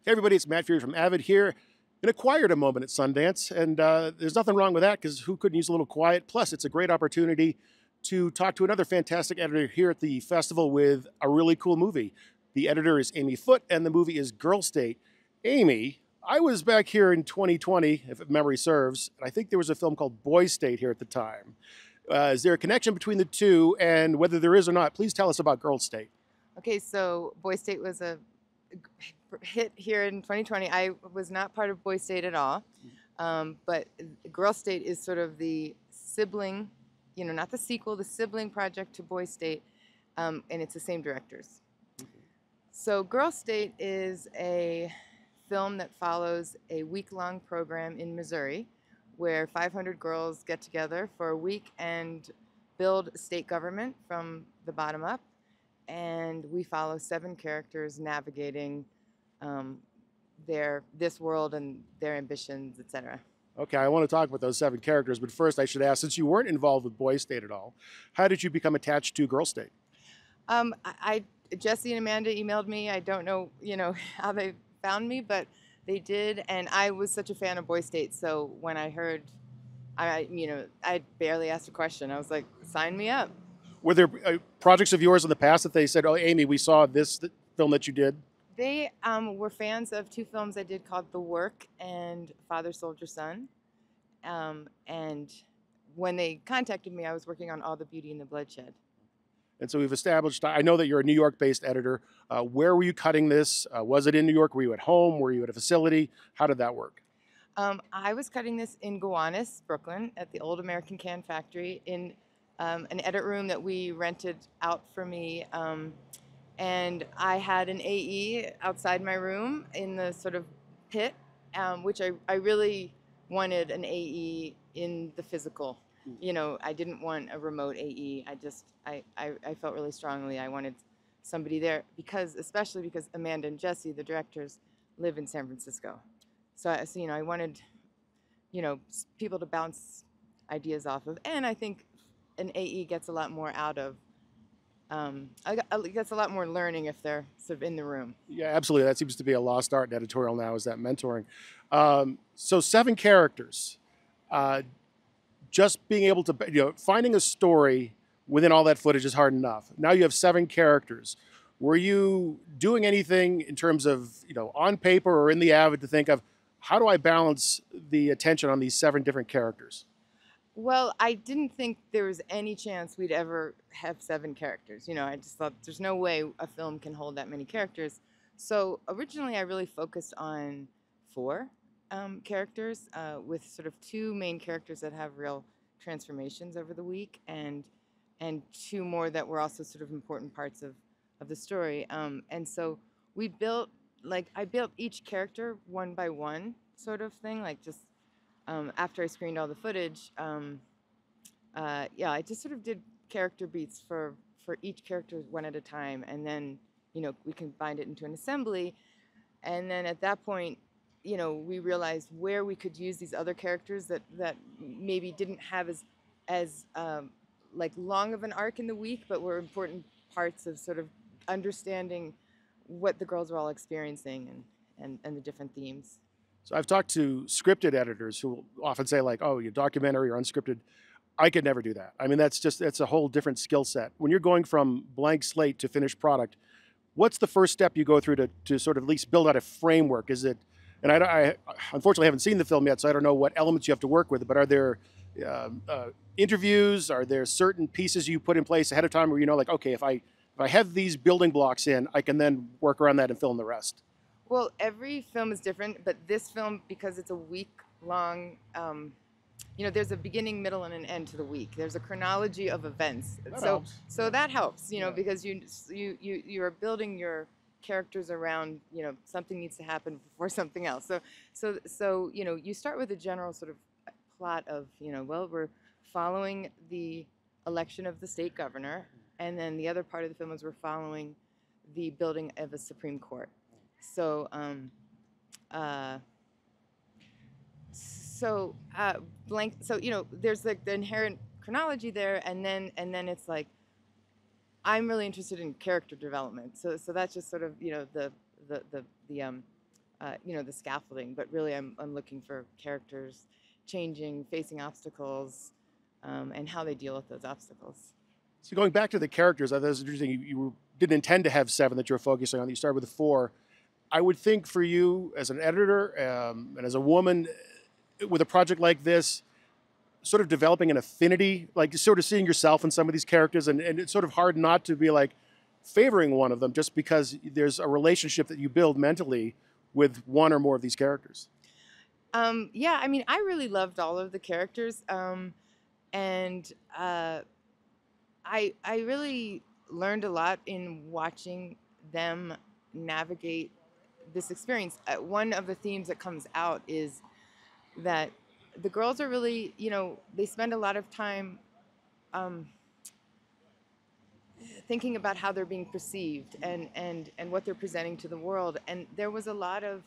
Hey everybody, it's Matt Fury from Avid here in a quieter moment at Sundance, and there's nothing wrong with that because who couldn't use a little quiet? Plus, it's a great opportunity to talk to another fantastic editor here at the festival with a really cool movie. The editor is Amy Foote, and the movie is Girl State. Amy, I was back here in 2020, if memory serves, and I think there was a film called Boy State here at the time. Is there a connection between the two, and whether there is or not, please tell us about Girl State. Okay, so Boy State was a hit here in 2020. I was not part of Boy State at all, but Girl State is sort of the sibling, not the sequel, the sibling project to Boy State, and it's the same directors. So Girl State is a film that follows a week-long program in Missouri where 500 girls get together for a week and build state government from the bottom up. And we follow 7 characters navigating this world and their ambitions, etc. Okay, I want to talk about those 7 characters, but first I should ask, since you weren't involved with Boy State at all, how did you become attached to Girl State? Jesse and Amanda emailed me. I don't know, how they found me, but they did, and I was such a fan of Boy State, so when I heard, I barely asked a question. I was like, sign me up. Were there projects of yours in the past that they said, oh, Amy, we saw this film that you did? They were fans of 2 films I did called The Work and Father, Soldier, Son. And when they contacted me, I was working on All the Beauty and the Bloodshed. And so we've established, I know that you're a New York-based editor. Where were you cutting this? Was it in New York? Were you at home? Were you at a facility? How did that work? I was cutting this in Gowanus, Brooklyn, at the Old American Can Factory in an edit room that we rented out for me. And I had an AE outside my room in the sort of pit, which I really wanted an AE in the physical. I didn't want a remote AE. I felt really strongly I wanted somebody there especially because Amanda and Jesse, the directors, live in San Francisco. So I wanted, people to bounce ideas off of. And I think an AE gets a lot more out of, gets a lot more learning if they're sort of in the room. Yeah, absolutely. That seems to be a lost art in editorial now, is that mentoring. So 7 characters. Just being able to, finding a story within all that footage is hard enough. Now you have 7 characters. Were you doing anything in terms of, on paper or in the Avid to think of, how do I balance the attention on these 7 different characters? Well, I didn't think there was any chance we'd ever have 7 characters. I just thought there's no way a film can hold that many characters. So originally I really focused on 4 characters with sort of 2 main characters that have real transformations over the week and 2 more that were also sort of important parts of the story. And so we built, I built each character one by one sort of thing, after I screened all the footage, I just sort of did character beats for each character one at a time, and then, we combined it into an assembly, and then at that point, we realized where we could use these other characters that maybe didn't have as long of an arc in the week, but were important parts of sort of understanding what the girls were all experiencing and the different themes. So I've talked to scripted editors who will often say oh, you're documentary or unscripted. I could never do that. I mean, that's a whole different skill set. When you're going from blank slate to finished product, what's the first step you go through to sort of at least build out a framework? Is it, and I unfortunately haven't seen the film yet, so I don't know what elements you have to work with, but are there interviews? Are there certain pieces you put in place ahead of time where okay, if I have these building blocks in, I can then work around that and fill in the rest? Well, every film is different, but this film, because it's a week-long, there's a beginning, middle, and an end to the week. There's a chronology of events. So that helps, because you are building your characters around, something needs to happen before something else. So you start with a general sort of plot of, we're following the election of the state governor, and then the other part of the film is we're following the building of a Supreme Court. So, there's the inherent chronology there, and then it's I'm really interested in character development. So that's just sort of the the scaffolding. But really, I'm looking for characters changing, facing obstacles, and how they deal with those obstacles. So going back to the characters, I thought it was interesting. You didn't intend to have 7 that you were focusing on. You started with 4. I would think for you as an editor and as a woman with a project like this, sort of developing an affinity, like sort of seeing yourself in some of these characters, and it's sort of hard not to be like favoring one of them just because there's a relationship that you build mentally with one or more of these characters. Yeah, I mean, I really loved all of the characters, and I really learned a lot in watching them navigate this experience. One of the themes that comes out is that the girls are really, they spend a lot of time thinking about how they're being perceived and what they're presenting to the world. And there was a lot of,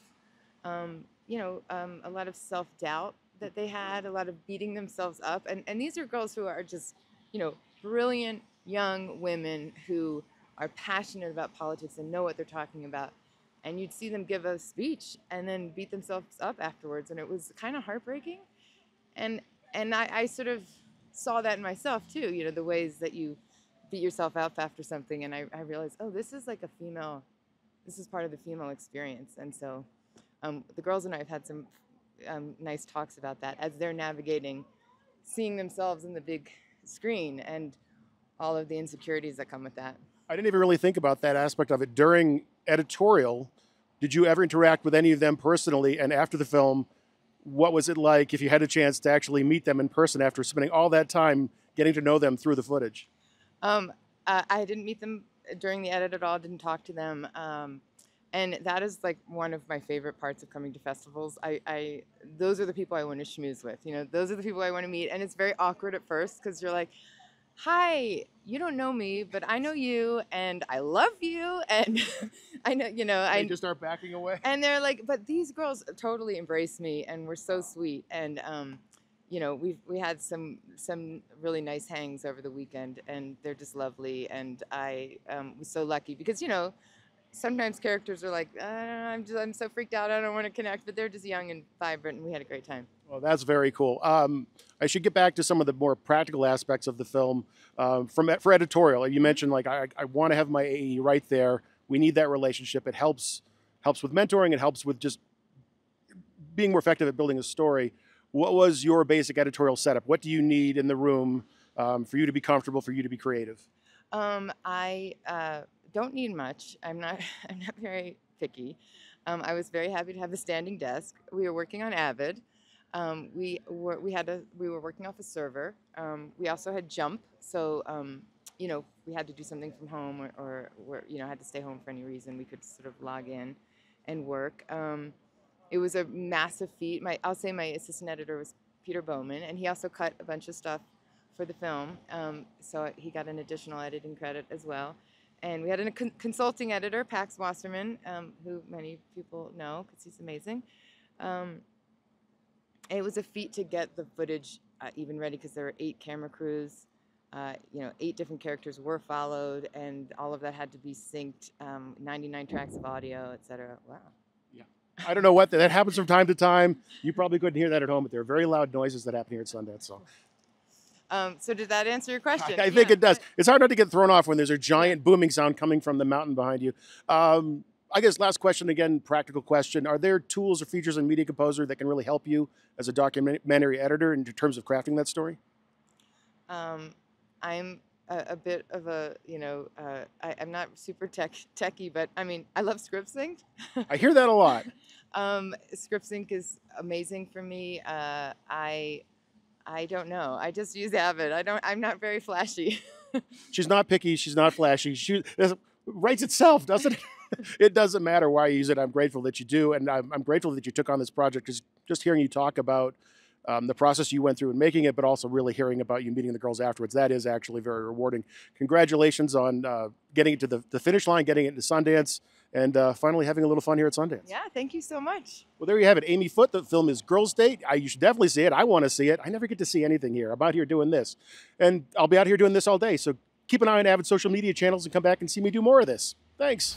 a lot of self-doubt that they had, a lot of beating themselves up. And these are girls who are just, brilliant young women who are passionate about politics and know what they're talking about. And you'd see them give a speech and then beat themselves up afterwards. And it was kind of heartbreaking. And I sort of saw that in myself too, the ways that you beat yourself up after something. And I realized, oh, this is like this is part of the female experience. And so the girls and I have had some nice talks about that as they're navigating seeing themselves in the big screen and all of the insecurities that come with that. I didn't even really think about that aspect of it. During editorial, did you ever interact with any of them personally? And after the film, what was it like if you had a chance to actually meet them in person after spending all that time getting to know them through the footage? I didn't meet them during the edit at all, didn't talk to them. And that is like one of my favorite parts of coming to festivals. Those are the people I want to schmooze with. Those are the people I want to meet. And it's very awkward at first because you're like, hi, you don't know me, but I know you, and I love you, and I know, They just start backing away. And they're like, but these girls totally embrace me, and we're so sweet, and we had some really nice hangs over the weekend, and they're just lovely, and I was so lucky because sometimes characters are like, I'm so freaked out, I don't want to connect, but they're just young and vibrant, and we had a great time. Well, that's very cool. I should get back to some of the more practical aspects of the film. For editorial, you mentioned like I want to have my AE right there. We need that relationship. It helps with mentoring. It helps with just being more effective at building a story. What was your basic editorial setup? What do you need in the room for you to be comfortable, for you to be creative? I don't need much. I'm not very picky. I was very happy to have a standing desk. We were working on Avid. We were working off a server. We also had Jump, so we had to do something from home or had to stay home for any reason. We could sort of log in and work. It was a massive feat. I'll say my assistant editor was Peter Bowman, and he also cut a bunch of stuff for the film, so he got an additional editing credit as well. And we had a consulting editor, Pax Wasserman, who many people know because he's amazing. It was a feat to get the footage even ready because there were 8 camera crews. 8 different characters were followed, and all of that had to be synced. 99 tracks of audio, etc. Wow. Yeah. I don't know what that happens from time to time. You probably couldn't hear that at home, but there are very loud noises that happen here at Sundance. So did that answer your question? I think it does. It's hard not to get thrown off when there's a giant booming sound coming from the mountain behind you. I guess last question again, practical question. Are there tools or features in Media Composer that can really help you as a documentary editor in terms of crafting that story? I'm a bit of a, I'm not super techie, but I mean, I love ScriptSync. I hear that a lot. ScriptSync is amazing for me. I don't know. I just use Avid. I'm not very flashy. She's not picky. She's not flashy. It writes itself, doesn't it? It doesn't matter why you use it. I'm grateful that you do, and I'm grateful that you took on this project, because just hearing you talk about the process you went through in making it, but also really hearing about you meeting the girls afterwards, that is actually very rewarding. Congratulations on getting it to the finish line, getting it to Sundance, and finally having a little fun here at Sundance. Yeah, thank you so much. Well, there you have it. Amy Foote. The film is Girls' Date. You should definitely see it. I want to see it. I never get to see anything here. I'm out here doing this, and I'll be out here doing this all day. So keep an eye on Avid social media channels and come back and see me do more of this. Thanks.